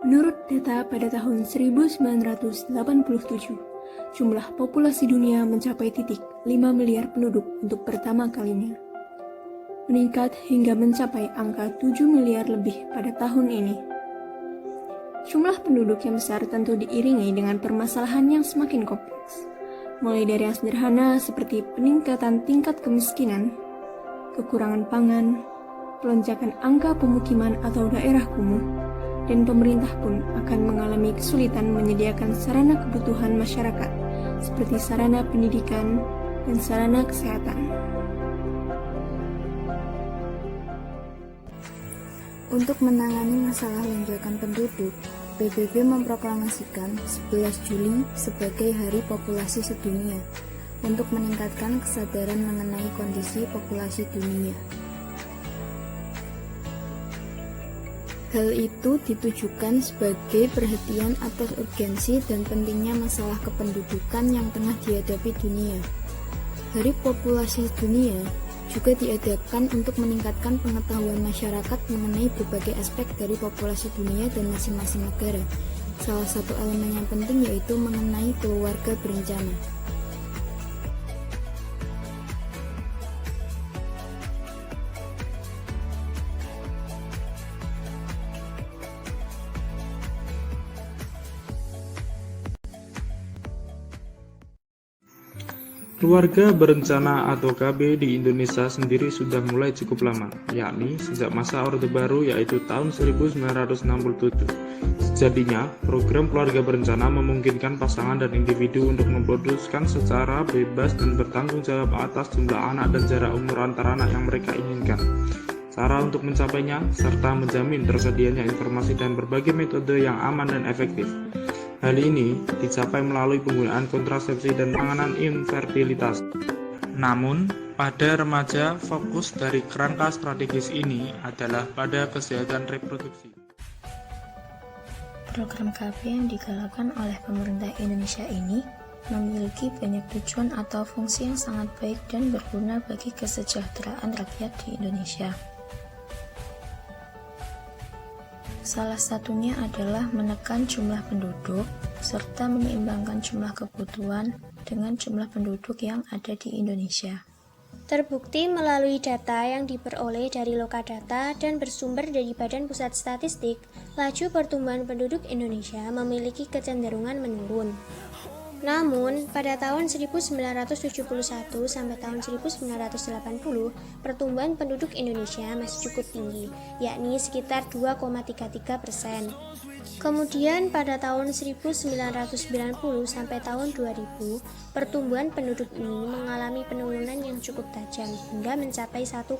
Menurut data pada tahun 1987, jumlah populasi dunia mencapai 5 miliar penduduk untuk pertama kalinya. Meningkat hingga mencapai angka 7 miliar lebih pada tahun ini. Jumlah penduduk yang besar tentu diiringi dengan permasalahan yang semakin kompleks, mulai dari yang sederhana seperti peningkatan tingkat kemiskinan, kekurangan pangan, pelonjakan angka pemukiman atau daerah kumuh, dan pemerintah pun akan mengalami kesulitan menyediakan sarana kebutuhan masyarakat seperti sarana pendidikan dan sarana kesehatan. Untuk menangani masalah lonjakan penduduk, PBB memproklamasikan 11 Juli sebagai Hari Populasi Sedunia untuk meningkatkan kesadaran mengenai kondisi populasi dunia. Hal itu ditujukan sebagai perhatian atas urgensi dan pentingnya masalah kependudukan yang tengah dihadapi dunia. Hari Populasi Dunia juga diadakan untuk meningkatkan pengetahuan masyarakat mengenai berbagai aspek dari populasi dunia dan masing-masing negara. Salah satu elemen yang penting yaitu mengenai keluarga berencana. Keluarga berencana atau KB di Indonesia sendiri sudah mulai cukup lama, yakni sejak masa Orde Baru yaitu tahun 1967. Sejatinya, program keluarga berencana memungkinkan pasangan dan individu untuk memproduksikan secara bebas dan bertanggung jawab atas jumlah anak dan jarak umur antara anak yang mereka inginkan. Cara untuk mencapainya, serta menjamin tersedianya informasi dan berbagai metode yang aman dan efektif. Hal ini dicapai melalui penggunaan kontrasepsi dan penanganan infertilitas. Namun, pada remaja, fokus dari kerangka strategis ini adalah pada kesehatan reproduksi. Program KB yang digalakkan oleh pemerintah Indonesia ini memiliki banyak tujuan atau fungsi yang sangat baik dan berguna bagi kesejahteraan rakyat di Indonesia. Salah satunya adalah menekan jumlah penduduk, serta menyeimbangkan jumlah kebutuhan dengan jumlah penduduk yang ada di Indonesia. Terbukti melalui data yang diperoleh dari Lokadata dan bersumber dari Badan Pusat Statistik, laju pertumbuhan penduduk Indonesia memiliki kecenderungan menurun. Namun, pada tahun 1971 sampai tahun 1980, pertumbuhan penduduk Indonesia masih cukup tinggi, yakni sekitar 2,33%. Kemudian pada tahun 1990 sampai tahun 2000, pertumbuhan penduduk ini mengalami penurunan yang cukup tajam hingga mencapai 1,44%.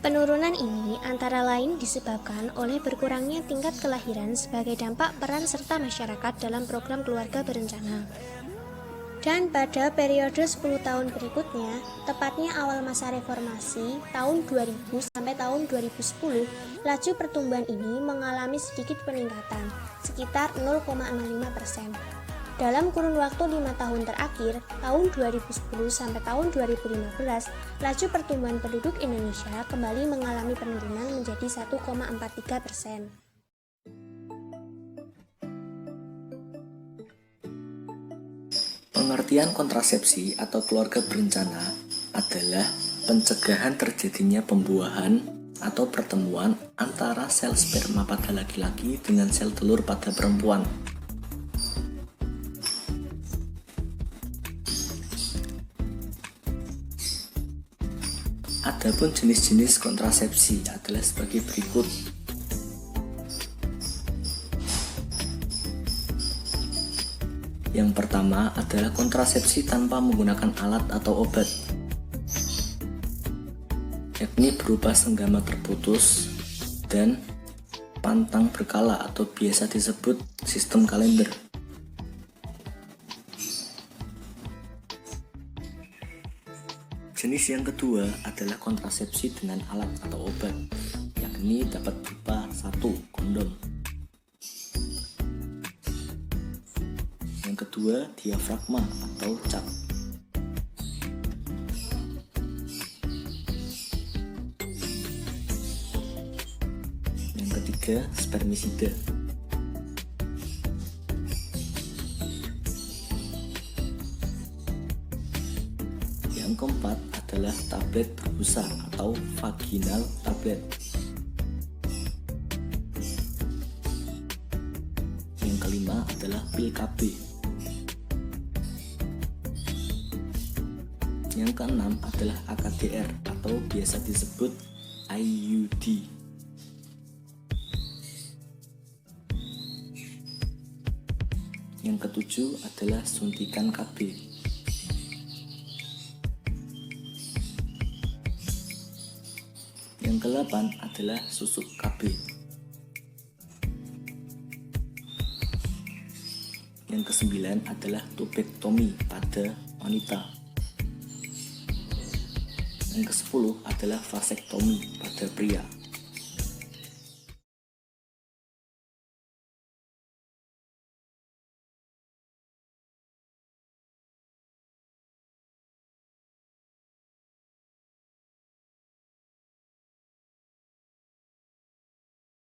Penurunan ini antara lain disebabkan oleh berkurangnya tingkat kelahiran sebagai dampak peran serta masyarakat dalam program keluarga berencana. Dan pada periode 10 tahun berikutnya, tepatnya awal masa reformasi tahun 2000 sampai tahun 2010, laju pertumbuhan ini mengalami sedikit peningkatan, sekitar 0,05%. Dalam kurun waktu 5 tahun terakhir, tahun 2010 sampai tahun 2015, laju pertumbuhan penduduk Indonesia kembali mengalami penurunan menjadi 1,43%. Pengertian kontrasepsi atau keluarga berencana adalah pencegahan terjadinya pembuahan atau pertemuan antara sel sperma pada laki-laki dengan sel telur pada perempuan. Adapun jenis-jenis kontrasepsi adalah sebagai berikut. Yang pertama adalah kontrasepsi tanpa menggunakan alat atau obat, yakni berupa senggama terputus dan pantang berkala atau biasa disebut sistem kalender. Jenis yang kedua adalah kontrasepsi dengan alat atau obat, yakni dapat berupa 1. Kondom. Yang kedua, diafragma atau cap. ketiga, spermisida. Yang keempat adalah tablet berbusa atau vaginal tablet. Yang kelima adalah pil KB. Yang keenam adalah AKDR atau biasa disebut IUD. Yang ketujuh adalah suntikan KB. Yang kedelapan adalah susuk KB. Yang kesembilan adalah tubektomi pada wanita. Yang ke-10 adalah vasektomi pada pria.